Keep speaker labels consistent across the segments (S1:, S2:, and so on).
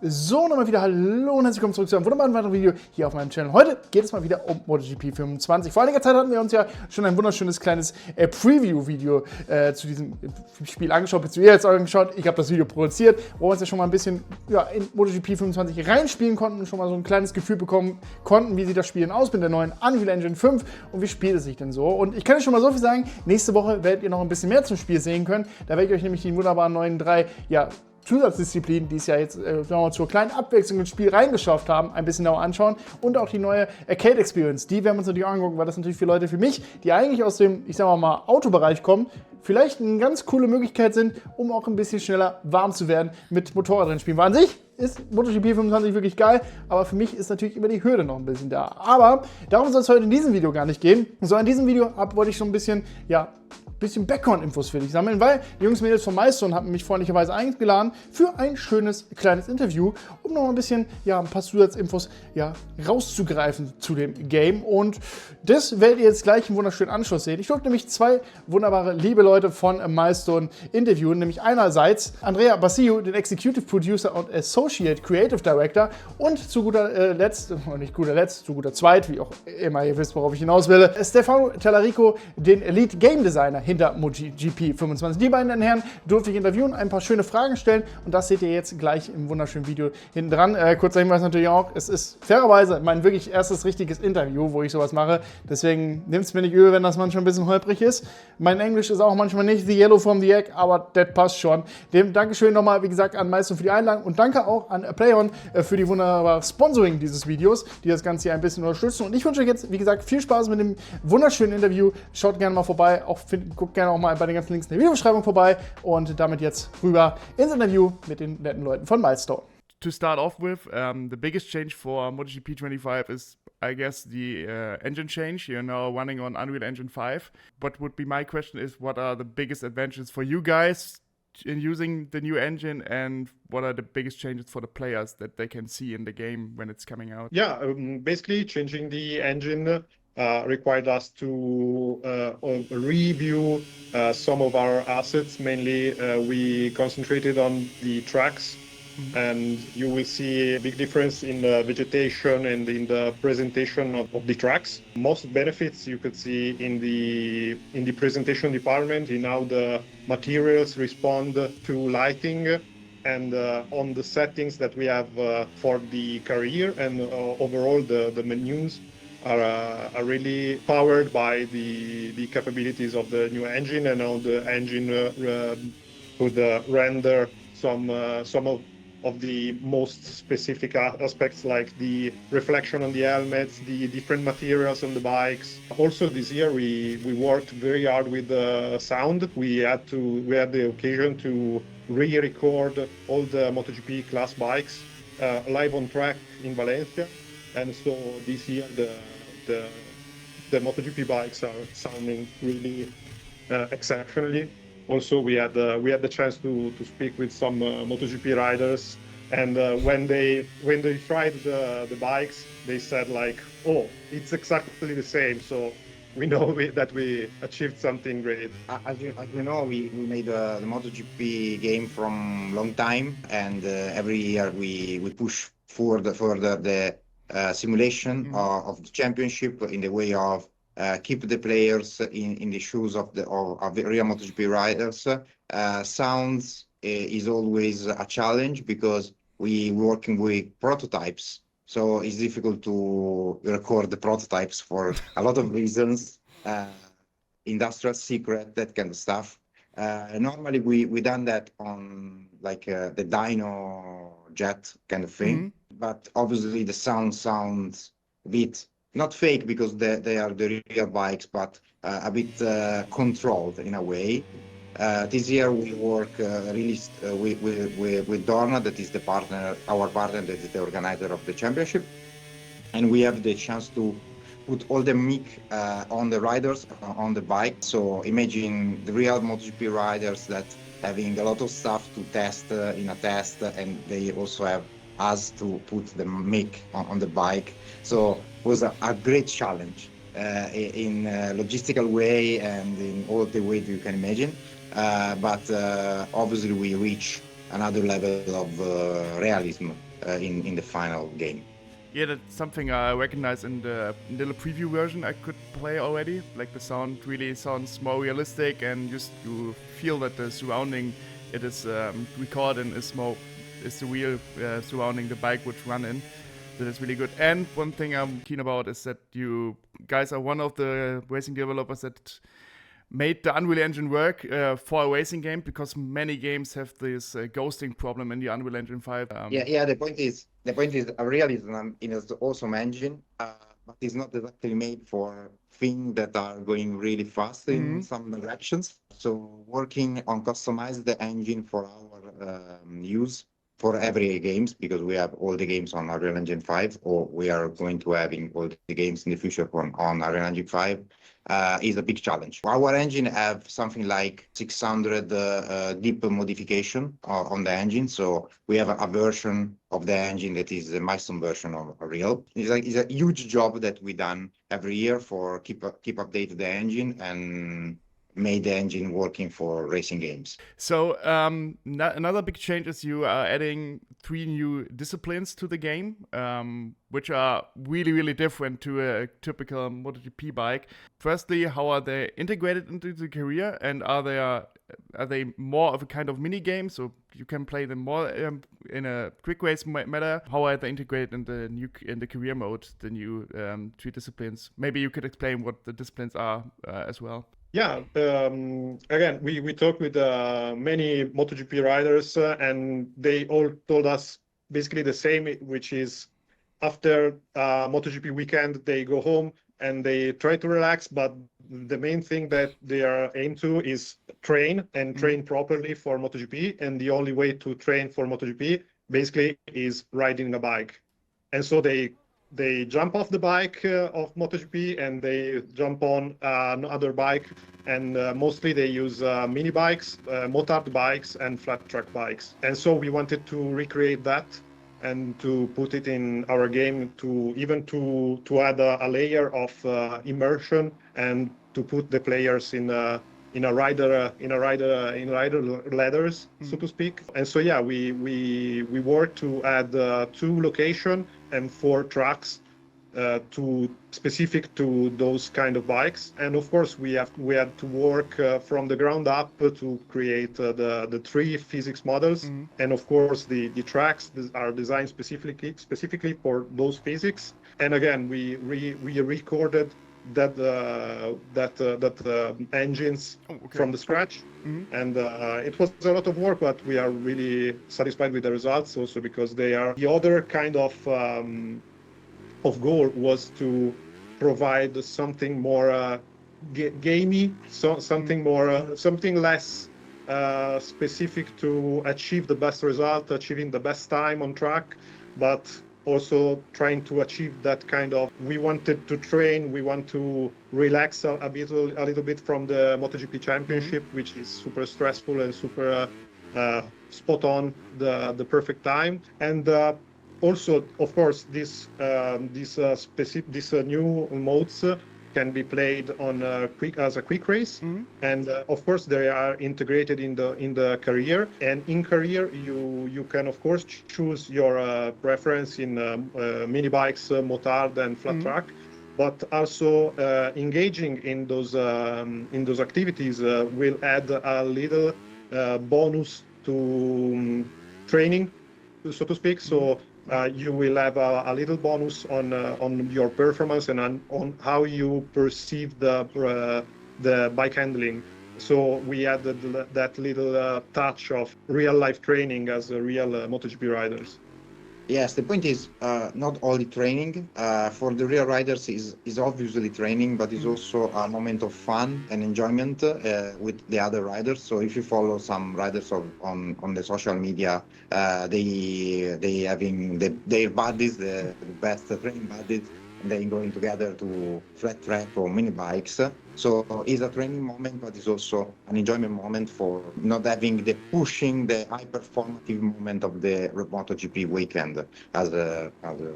S1: So, nochmal wieder hallo und herzlich willkommen zurück zu einem wunderbaren weiteren Video hier auf meinem Channel. Heute geht es mal wieder um MotoGP 25. Vor einiger Zeit hatten wir uns ja schon ein wunderschönes kleines Preview-Video zu diesem Spiel angeschaut, beziehungsweise ihr jetzt angeschaut. Ich habe das Video produziert, wo wir uns ja schon mal ein bisschen in MotoGP 25 reinspielen konnten und schon mal so ein kleines Gefühl bekommen konnten, wie sieht das Spiel denn aus mit der neuen Unreal Engine 5 und wie spielt es sich denn so. Und ich kann euch schon mal so viel sagen, nächste Woche werdet ihr noch ein bisschen mehr zum Spiel sehen können. Da werde ich euch nämlich die wunderbaren neuen drei, Zusatzdisziplinen, die es ja jetzt sagen wir mal, zur kleinen Abwechslung ins Spiel reingeschafft haben, ein bisschen genauer anschauen und auch die neue Arcade Experience. Die werden wir uns natürlich angucken, weil das natürlich für Leute wie mich, die eigentlich aus dem, ich sag mal, Autobereich kommen, vielleicht eine ganz coole Möglichkeit sind, um auch ein bisschen schneller warm zu werden mit Motorradrennspielen. Weil an sich ist MotoGP 25 wirklich geil, aber für mich ist natürlich immer die Hürde noch ein bisschen da. Aber darum soll es heute in diesem Video gar nicht gehen, sondern in diesem Video wollte ich schon ein bisschen, Background-Infos für dich sammeln, weil die Jungs und Mädels von Milestone hatten mich freundlicherweise eingeladen für ein schönes kleines Interview, um noch ein bisschen, ein paar Zusatzinfos, rauszugreifen zu dem Game. Und das werdet ihr jetzt gleich im wunderschönen Anschluss sehen. Ich durfte nämlich zwei wunderbare, liebe Leute von Milestone interviewen, nämlich einerseits Andrea Basilio, den Executive Producer und Associate Creative Director, und zu guter Zweit, wie auch immer ihr wisst, worauf ich hinaus will, Stefano Tallarico, den Lead Game Designer hinter MotoGP 25. Die beiden Herren durfte ich interviewen, ein paar schöne Fragen stellen und das seht ihr jetzt gleich im wunderschönen Video hinten dran. Kurzer Hinweis natürlich auch, es ist fairerweise mein wirklich erstes richtiges Interview, wo ich sowas mache. Deswegen nehmt es mir nicht übel, wenn das manchmal ein bisschen holprig ist. Mein Englisch ist auch manchmal nicht the yellow from the egg, aber das passt schon. Dem Dankeschön nochmal, wie gesagt, an Milestone für die Einladung und danke auch an PlayOn für die wunderbare Sponsoring dieses Videos, die das Ganze hier ein bisschen unterstützen. Und ich wünsche euch jetzt, wie gesagt, viel Spaß mit dem wunderschönen Interview. Schaut gerne mal vorbei, guckt gerne auch mal bei den ganzen Links in der Videobeschreibung vorbei und damit jetzt rüber ins Interview mit den netten Leuten von Milestone.
S2: To start off with, the biggest change for MotoGP 25 is, I guess, the engine change. You're now running on Unreal Engine 5. What would be my question is, what are the biggest advantages for you guys in using the new engine, and what are the biggest changes for the players that they can see in the game when it's coming out?
S3: Yeah, basically changing the engine required us to review some of our assets. Mainly, we concentrated on the tracks, and you will see a big difference in the vegetation and in the presentation of the tracks. Most benefits you could see in the presentation department, in how the materials respond to lighting, and on the settings that we have for the career, and overall the menus are really powered by the capabilities of the new engine, and how the engine could render some of the most specific aspects, like the reflection on the helmets, the different materials on the bikes. Also this year we worked very hard with the sound. We had the occasion to re-record all the MotoGP class bikes live on track in Valencia, and so this year the MotoGP bikes are sounding really exceptionally. Also, we had the chance to speak with some MotoGP riders, and when they tried the bikes, they said like, "Oh, it's exactly the same." So we know that we achieved something great.
S4: As you know, we made the MotoGP game from long time, and every year we push further the simulation of the championship in the way of keep the players in the shoes of the real MotoGP riders. Sounds is always a challenge because we working with prototypes, so it's difficult to record the prototypes for a lot of reasons, industrial secret, that kind of stuff. Normally we done that on like the dyno jet kind of thing, but obviously the sounds a bit not fake because they are the real bikes, but a bit controlled in a way. This year we work really with Dorna, that is our partner, that is the organizer of the championship, and we have the chance to put all the mic on the riders on the bike. So imagine the real MotoGP riders that having a lot of stuff to test in a test, and they also have us to put the mic on the bike. So it was a great challenge in a logistical way and in all the ways you can imagine. But obviously we reach another level of realism in the final game.
S2: Yeah, that's something I recognize in the little preview version I could play already. Like the sound really sounds more realistic, and just you feel that the surrounding it is recorded is the real surrounding the bike would run in. That is really good. And one thing I'm keen about is that you guys are one of the racing developers that made the Unreal Engine work for a racing game, because many games have this ghosting problem in the Unreal Engine 5.
S4: Yeah. The point is, Unreal is an awesome engine, but it's not exactly made for things that are going really fast in some directions. So working on customize the engine for our use for every games, because we have all the games on Unreal Engine 5, or we are going to having all the games in the future on Unreal Engine 5, is a big challenge. Our engine have something like 600 deep modification on the engine. So we have a version of the engine that is the milestone version of Unreal. It's a huge job that we done every year for keep updated the engine and made the engine working for racing games.
S2: So another big change is you are adding 3 new disciplines to the game, which are really, really different to a typical MotoGP bike. Firstly, how are they integrated into the career, and are they more of a kind of mini game, so you can play them more in a quick race matter? How are they integrated in the career mode, the new 3 disciplines? Maybe you could explain what the disciplines are as well.
S3: Yeah, again, we talked with many MotoGP riders, and they all told us basically the same, which is after MotoGP weekend, they go home and they try to relax, but the main thing that they are aimed to is train and train properly for MotoGP. And the only way to train for MotoGP basically is riding a bike. And so they jump off the bike of MotoGP and they jump on another bike, and mostly they use mini bikes, motard bikes, and flat track bikes. And so we wanted to recreate that and to put it in our game, to add a layer of immersion, and to put the players in rider ladders, so to speak. And so yeah, we worked to add 2 locations and 4 tracks to specific to those kind of bikes. And of course we had to work from the ground up to create the 3 physics models. And of course the tracks are designed specifically for those physics. And again, we recorded that engines from the scratch. And it was a lot of work, but we are really satisfied with the results also, because they are the other kind of goal was to provide something more gamey, something less specific to achieve the best result, achieving the best time on track, but also trying to achieve that kind of, we wanted to train, we want to relax a little bit from the MotoGP championship, which is super stressful and super spot on the perfect time. And also, of course, these new modes can be played on as a quick race, and of course they are integrated in the career. And in career, you can of course choose your preference in mini bikes, motard, and flat track. But also engaging in those activities will add a little bonus to training, so to speak. So you will have a little bonus on your performance and on how you perceive the bike handling. So we added that little touch of real life training as a real MotoGP riders.
S4: Yes, the point is not only training. For the real riders is obviously training, but it's also a moment of fun and enjoyment with the other riders. So if you follow some riders on the social media, they having their buddies, the best training buddies, and they going together to flat track or mini bikes. So it's a training moment, but it's also an enjoyment moment for not having the pushing, the high performative moment of the MotoGP weekend, as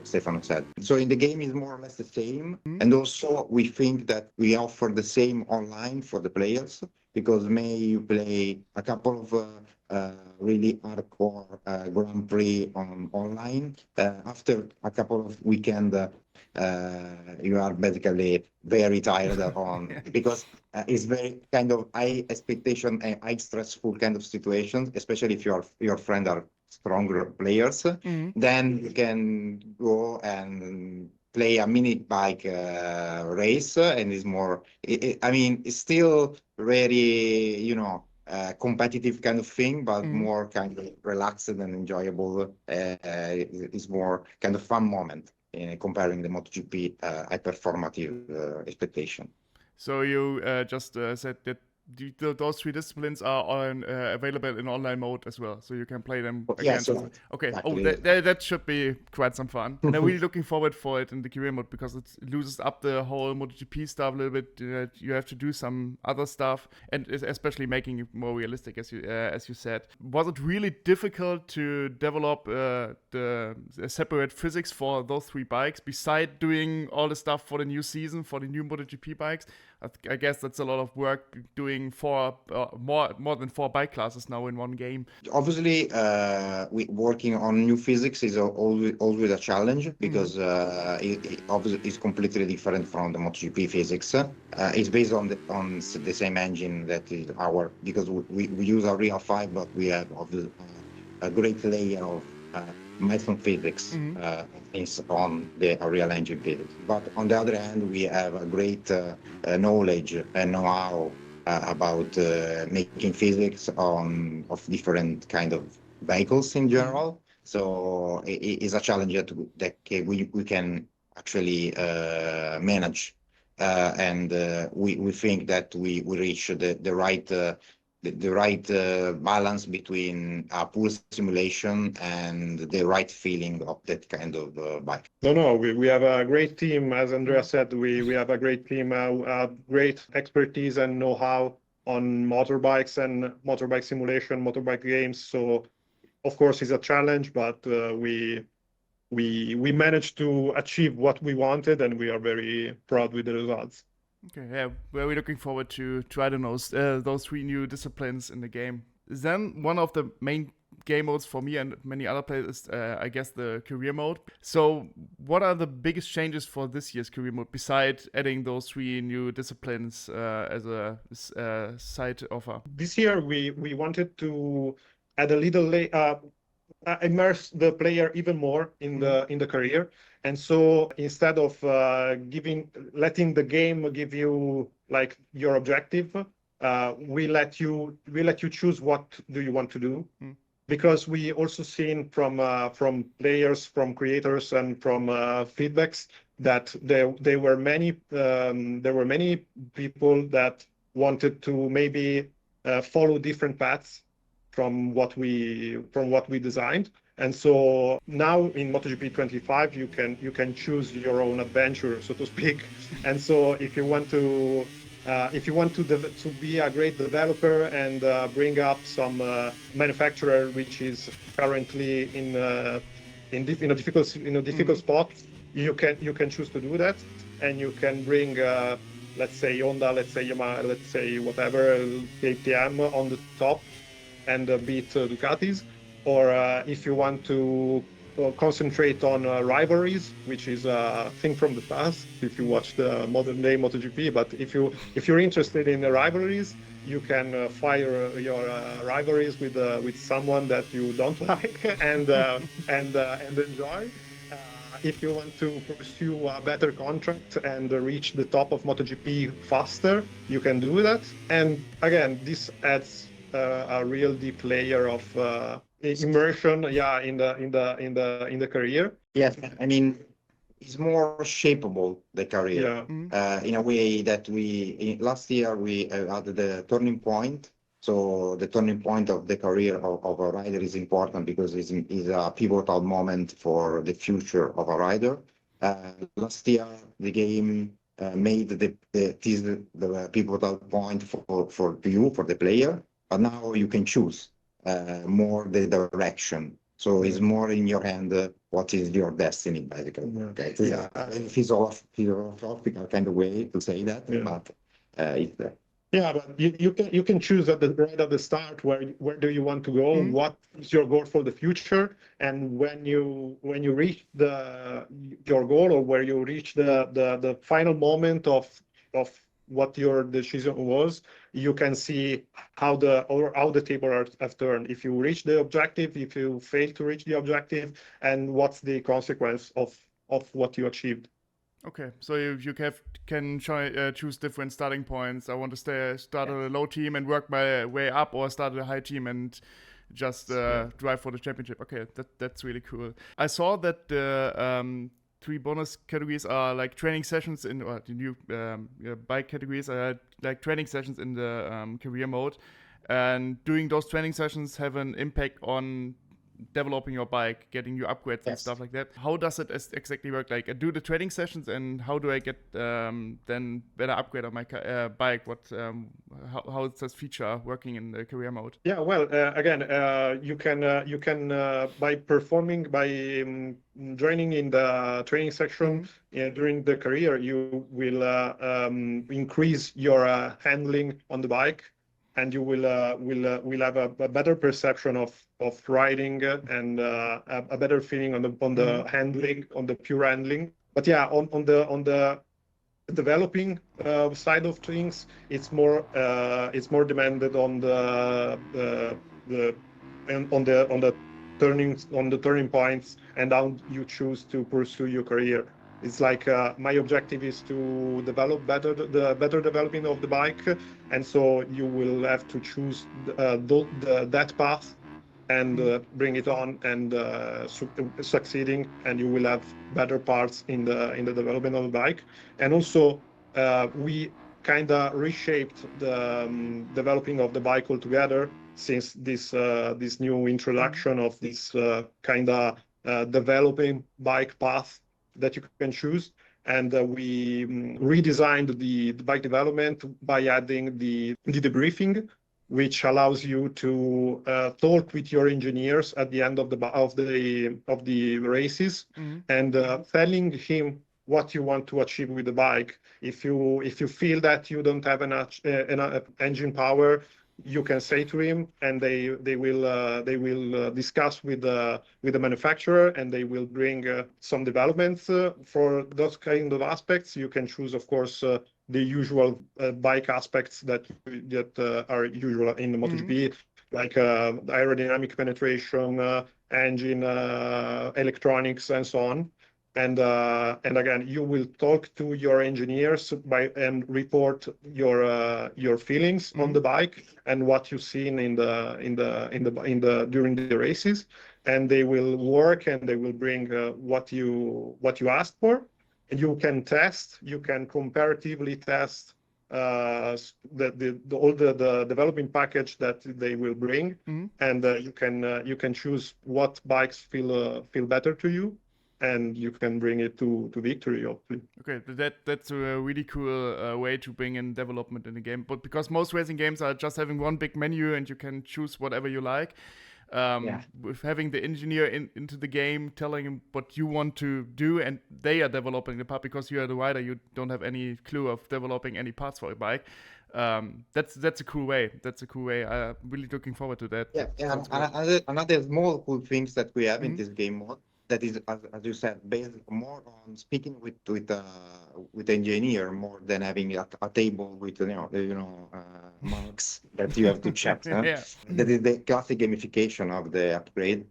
S4: Stefano said. So in the game is more or less the same. And also we think that we offer the same online for the players. because May you play a couple of really hardcore Grand Prix online. After a couple of weekend, you are basically very tired on because it's very kind of high expectation and high stressful kind of situations, especially if your friend are stronger players. Then you can go and play a mini bike race, and it's more. I mean, it's still very, competitive kind of thing, but more kind of relaxed and enjoyable. It's more kind of fun moment comparing the MotoGP high performative expectation.
S2: So you just said that those three disciplines are available in online mode as well, so you can play them against. Okay.
S4: Exactly.
S2: That should be quite some fun. And I'm really looking forward for it in the career mode because it loses up the whole MotoGP stuff a little bit. You have to do some other stuff, and especially making it more realistic, as you said. Was it really difficult to develop the separate physics for those three bikes, beside doing all the stuff for the new season for the new MotoGP bikes? I guess that's a lot of work doing more than 4 bike classes now in one game.
S4: Obviously, working on new physics is always a challenge because it obviously is completely different from the MotoGP physics. It's based on the same engine that is because we use a Real 5, but we have a great layer of Python physics is on the Unreal Engine physics. But on the other hand, we have a great knowledge and know-how about making physics of different kind of vehicles in general. So it is a challenge that we can actually manage, and we think that we reach the right balance between a pool simulation and the right feeling of that kind of bike.
S3: No, we have a great team. As Andrea said, we have a great team, great expertise and know-how on motorbikes and motorbike simulation, motorbike games. So, of course, it's a challenge, but we managed to achieve what we wanted, and we are very proud with the results.
S2: Okay, yeah, we're looking forward to try those 3 new disciplines in the game. Then one of the main game modes for me and many other players is, I guess, the career mode. So what are the biggest changes for this year's career mode, besides adding those 3 new disciplines as a side offer?
S3: This year, we wanted to add a little immerse the player even more in the career. And so instead of letting the game give you like your objective, we let you choose what do you want to do. Because we also seen from players, from creators, and from feedbacks that there were many people that wanted to maybe follow different paths from what we designed. And so now in MotoGP 25, you can choose your own adventure, so to speak. And so if you want to be a great developer and bring up some manufacturer which is currently in a difficult spot, you can choose to do that, and you can bring let's say Honda, let's say Yamaha, let's say whatever KTM on the top and beat Ducatis. Or if you want to concentrate on rivalries, which is a thing from the past, if you watch the modern day MotoGP. But if you're interested in the rivalries, you can fire your rivalries with someone that you don't like and enjoy. If you want to pursue a better contract and reach the top of MotoGP faster, you can do that. And again, this adds a real deep layer of immersion, in the career.
S4: Yes, I mean, it's more shapeable, the career, in a way that last year we added the turning point. So the turning point of the career of a rider is important because it's a pivotal moment for the future of a rider. Last year, the game made the pivotal point for you, for the player, but now you can choose more the direction. So it's more in your hand what is your destiny, basically. Okay. It's a philosophical kind of way to say that, but it's there.
S3: Yeah, but you can choose at the right at the start where do you want to go, what is your goal for the future, and when you reach your goal, or where you reach the final moment of what your decision was, you can see how the table have turned. If you reach the objective, if you fail to reach the objective, and what's the consequence of what you achieved.
S2: Okay, so you can choose different starting points. I want to start at a low team and work my way up, or start at a high team and just drive for the championship. Okay, that's really cool. I saw that the 3 bonus categories are like training sessions or the new bike categories are like training sessions in the career mode, and doing those training sessions have an impact on developing your bike, getting you upgrades and stuff like that. How does it exactly work? Like, I do the training sessions, and how do I get then better upgrade on my bike? How is this feature working in the career mode?
S3: Yeah, well, again, you can by joining in the training section during the career, you will increase your handling on the bike, and you will have a better perception of riding, and a better feeling on the handling, on the pure handling. But yeah, on the developing side of things, it's more demanded on the turning points, and how you choose to pursue your career. It's like my objective is to develop the better developing of the bike, and so you will have to choose that path and bring it on, and succeeding, and you will have better parts in the development of the bike. And also we kind of reshaped the developing of the bike altogether, since this new introduction of this kind of developing bike path that you can choose. And we redesigned the bike development by adding the debriefing, which allows you to talk with your engineers at the end of the races, and telling him what you want to achieve with the bike. If you feel that you don't have enough engine power, you can say to him, and they will discuss with the manufacturer, and they will bring some developments for those kind of aspects. You can choose, of course, the usual bike aspects that are usual in the MotoGP, like aerodynamic penetration, engine, electronics, and so on. And again, you will talk to your engineers and report your feelings on the bike and what you've seen during the races, and they will work, and they will bring what you asked for. And you can comparatively test all the developing package that they will bring, and you can choose what bikes feel better to you, and you can bring it to victory, hopefully.
S2: Okay, that's a really cool way to bring in development in the game. But because most racing games are just having one big menu and you can choose whatever you like, with having the engineer into the game, telling him what you want to do, and they are developing the part, because you are the rider, you don't have any clue of developing any parts for a bike. That's a cool way. I'm really looking forward to that.
S4: Yeah. Another small cool things that we have in this game mode, that is, as you said, based more on speaking with the engineer, more than having a table with marks that you have to check.
S2: Yeah.
S4: That is the classic gamification of the upgrade.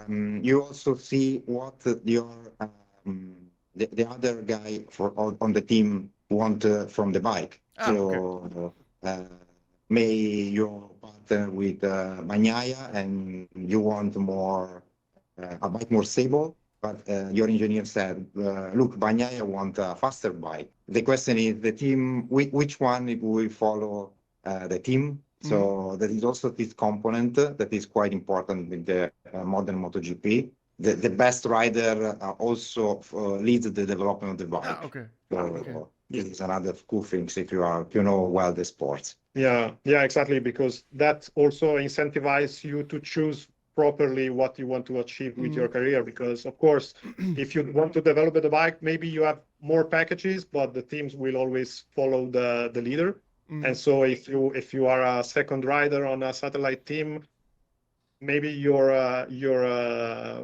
S4: You also see what the other guy on the team want from the bike. May you partner with Bagnaia, and you want a bike more stable, but your engineer said, look, Bagnaia want a faster bike. The question is, the team, which one will follow the team? So that is also this component that is quite important in the modern MotoGP. The best rider also leads the development of the bike. This is another cool thing if you know well the sports.
S3: Yeah, exactly, because that also incentivizes you to choose properly what you want to achieve with your career. Because of course, if you want to develop the bike, maybe you have more packages, but the teams will always follow the leader. And so if you are a second rider on a satellite team, maybe your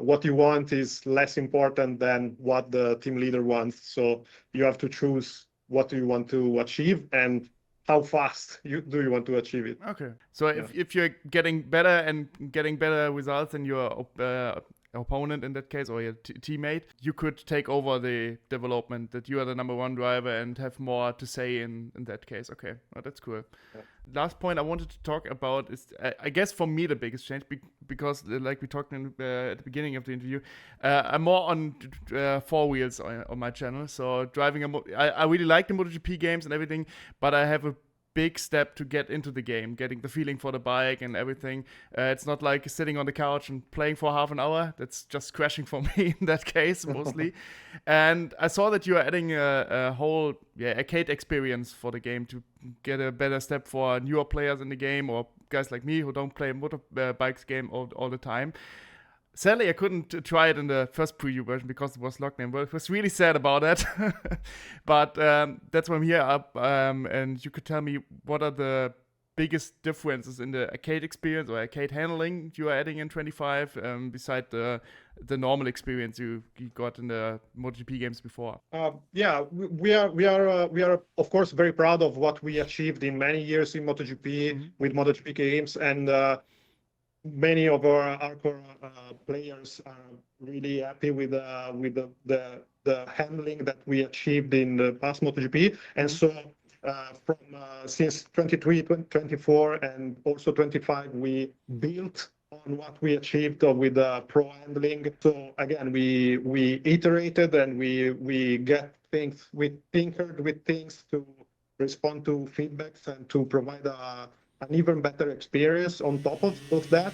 S3: what you want is less important than what the team leader wants. So you have to choose what do you want to achieve and how fast do you want to achieve it.
S2: Okay. So if you're getting better and getting better results than your opponent in that case, or your teammate, you could take over the development, that you are the number one driver and have more to say in that case. Okay, well, that's cool.
S3: Yeah.
S2: Last point I wanted to talk about is, I guess for me, the biggest change, because like we talked at the beginning of the interview, I'm more on 4 wheels on my channel. So driving I really like the MotoGP games and everything, but I have a big step to get into the game, getting the feeling for the bike and everything. It's not like sitting on the couch and playing for half an hour. That's just crashing for me in that case, mostly. And I saw that you are adding a whole arcade experience for the game to get a better step for newer players in the game, or guys like me who don't play a motorbikes game all the time. Sadly, I couldn't try it in the first preview version because it was locked in. But I was really sad about that. But that's why I'm here. And you could tell me what are the biggest differences in the arcade experience or arcade handling you are adding in 25, beside the normal experience you got in the MotoGP games before.
S3: We are of course very proud of what we achieved in many years in MotoGP with MotoGP games, and many of our hardcore players are really happy with the handling that we achieved in the past MotoGP. And so since 23, 24, and also 25, we built on what we achieved with the pro handling. So again, we iterated and we get things, we tinkered with things to respond to feedbacks and to provide an even better experience on top of that.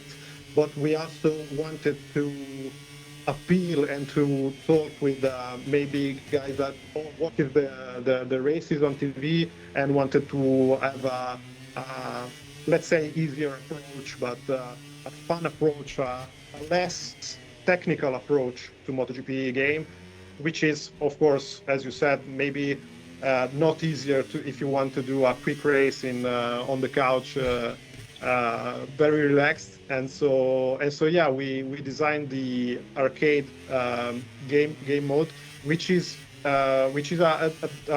S3: But we also wanted to appeal and to talk with maybe guys that watch the races on TV and wanted to have a let's say easier approach, but a fun approach, a less technical approach to MotoGP game, which is, of course, as you said, maybe not easier to if you want to do a quick race on the couch, very relaxed. And so yeah, we designed the arcade game mode, which is a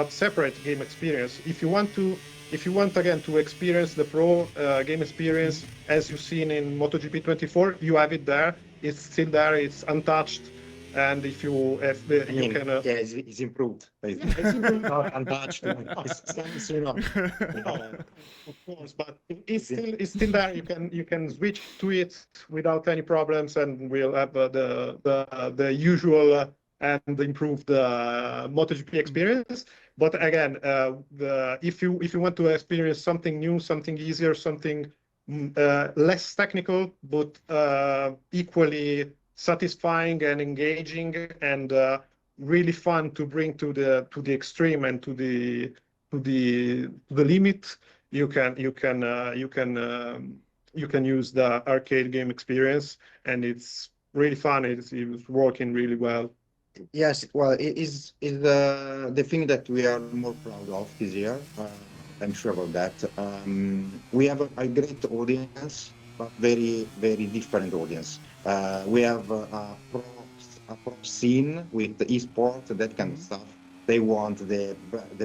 S3: separate game experience. If you want again to experience the pro game experience as you've seen in MotoGP 24, you have it there. It's still there. It's untouched. And if you can,
S4: it's improved. It's improved, not untouched. It's
S3: of course, but it's still there. You can switch to it without any problems, and we'll have the usual and improved MotoGP experience. But again, if you want to experience something new, something easier, something less technical, but equally satisfying and engaging and really fun to bring to the extreme and to the limit, you can use the arcade game experience, and it's really fun. It's working really well.
S4: Yes, well, it is the thing that we are more proud of this year. I'm sure about that. We have a great audience, but very, very different audience. We have a pro scene with the esports, that kind of stuff. They want the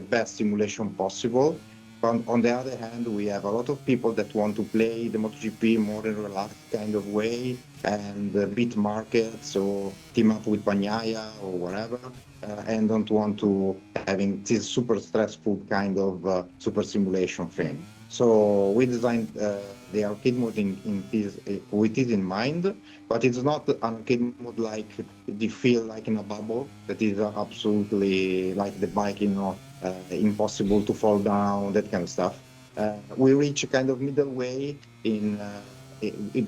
S4: best simulation possible. But on the other hand, we have a lot of people that want to play the MotoGP more in a relaxed kind of way and beat markets or team up with Bagnaia or whatever, and don't want to having this super stressful kind of super simulation thing. So we designed the arcade mode with it in mind, but it's not an arcade mode like you feel like in a bubble that is absolutely like the bike, impossible to fall down, that kind of stuff. We reach a kind of middle way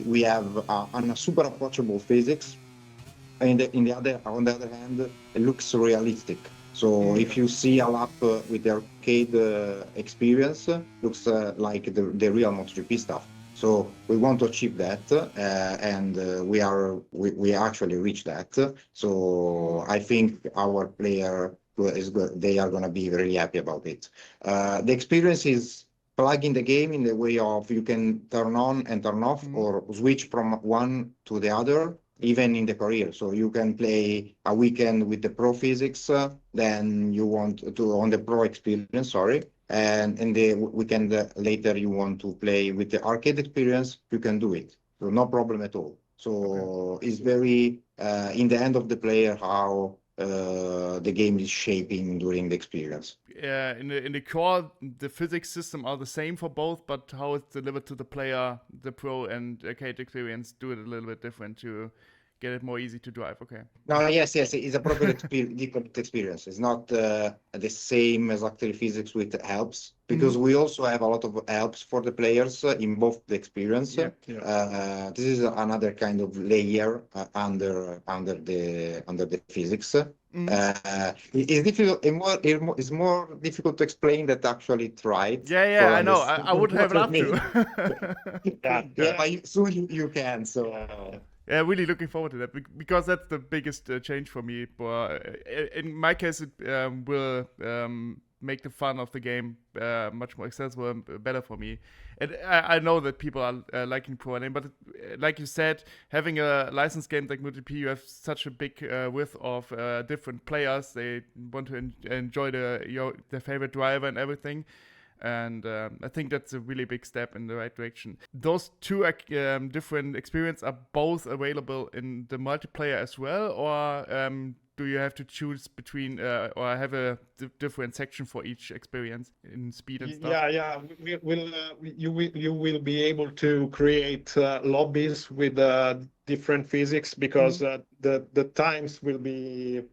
S4: we have a super approachable physics, and on the other hand, it looks realistic. So if you see a lap with the arcade experience, looks like the real MotoGP stuff. So we want to achieve that, and we actually reached that. So I think our player is good. They are going to be really happy about it. The experience is plug in the game in the way of you can turn on and turn off or switch from one to the other, even in the career. So you can play a weekend with the pro physics, then you want to on the pro experience, sorry. And in the weekend later you want to play with the arcade experience, you can do it. So no problem at all. So it's very in the end of the player how the game is shaping during the experience.
S2: In the core, the physics system are the same for both, but how it's delivered to the player, the pro and arcade experience do it a little bit different to get it more easy to drive. Okay.
S4: No, yes, it's a proper different experience. It's not the same exactly physics with helps, because we also have a lot of helps for the players in both the experience. This is another kind of layer under the physics. It's difficult. It's more difficult to explain that actually tried.
S2: Yeah, I know. I would have loved to.
S4: But soon you can. So.
S2: Yeah, really looking forward to that because that's the biggest change for me. But in my case, it will make the fun of the game much more accessible and better for me. And I know that people are liking pro running, but like you said, having a licensed game like MotoGP, you have such a big width of different players. They want to enjoy their favorite driver and everything. And I think that's a really big step in the right direction. Those two different experiences are both available in the multiplayer as well, or do you have to choose between or have a different section for each experience in speed and stuff?
S3: Yeah. You will be able to create lobbies with different physics because the times will be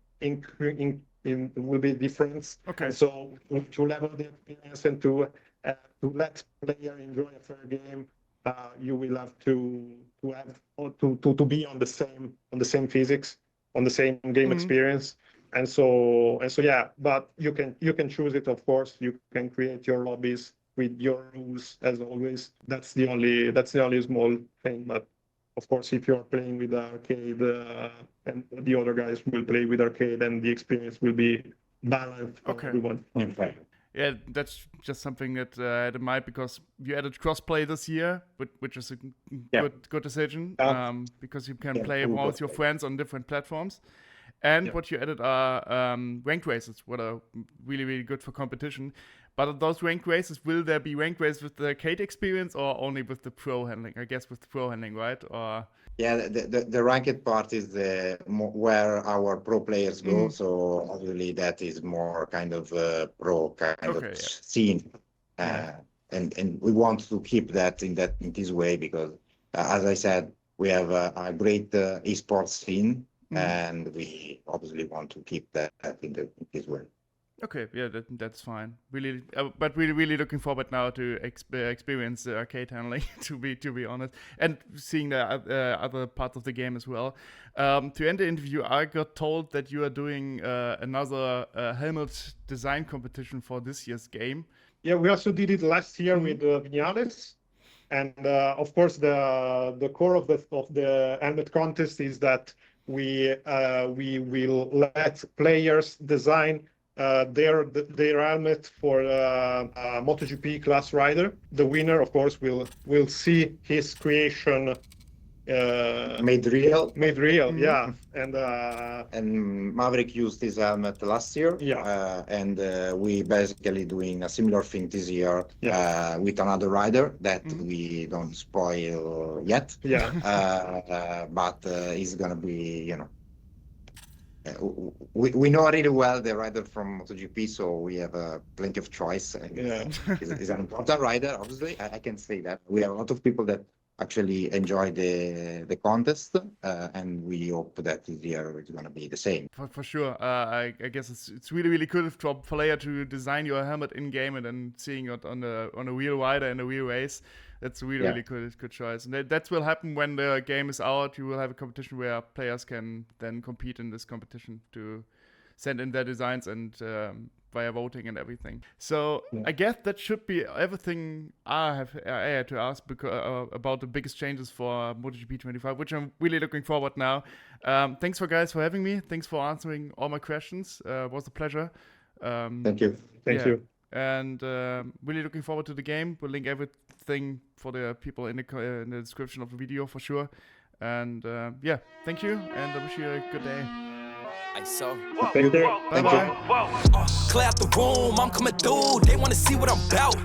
S3: will be different.
S2: Okay.
S3: And so to level the experience and to let player enjoy a fair game, you will have to be on the same physics, on the same game experience. And so yeah, but you can choose it, of course. You can create your lobbies with your rules as always. That's the only small thing, but of course, if you're playing with arcade and the other guys will play with arcade, and the experience will be balanced for everyone.
S2: Yeah, that's just something that I had in mind because you added crossplay this year, which is a good decision because you can play with your friends on different platforms. And what you added are ranked races, what are really, really good for competition. But those ranked races, will there be ranked races with the arcade experience or only with the pro handling? I guess with the pro handling, right? Or
S4: yeah, the ranked part is where our pro players go. So obviously that is more kind of pro kind of scene, and we want to keep that in this way because, as I said, we have a great esports scene, and we obviously want to keep that in this way.
S2: Okay, yeah, that's fine. Really, but really looking forward now to experience the arcade handling. to be honest, and seeing the other parts of the game as well. To end the interview, I got told that you are doing another helmet design competition for this year's game.
S3: Yeah, we also did it last year with Viñales, and of course the core of the helmet contest is that we will let players design their helmet for a MotoGP class rider. The winner, of course, will see his creation
S4: made real.
S3: Yeah.
S4: And Maverick used his helmet last year.
S3: Yeah.
S4: And we basically doing a similar thing this year with another rider that we don't spoil yet.
S3: Yeah.
S4: But it's gonna be, we know really well the rider from MotoGP, so we have plenty of choice. He's an important rider, obviously. I can say that. We have a lot of people that actually enjoy the contest, and we hope that this year it's going to be the same.
S2: For sure. I guess it's really, really cool for a player to design your helmet in-game and then seeing it on a real rider in a real race. That's a really good choice. And that will happen when the game is out. You will have a competition where players can then compete in this competition to send in their designs and via voting and everything. So I guess that should be everything I had to ask about the biggest changes for MotoGP 25, which I'm really looking forward now. Thanks for having me. Thanks for answering all my questions. It was a pleasure.
S4: Thank you.
S3: Thank you.
S2: And really looking forward to the game. We'll link everything for the people in the description of the video for sure. And yeah, thank you, and I wish you a good day.
S3: Thank you.
S2: Bye-bye.
S5: Clear out the room, I'm coming through. They wanna see what I'm about.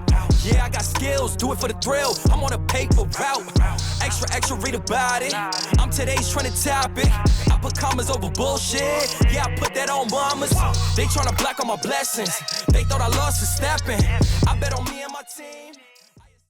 S5: Yeah, I got skills, do it for the thrill. I'm on a paper route. Extra, read about it. I'm today's trending topic. I put commas over bullshit. Yeah, I put that on mamas. They tryna block all my blessings. They thought I lost for stepping. I bet on me and my team.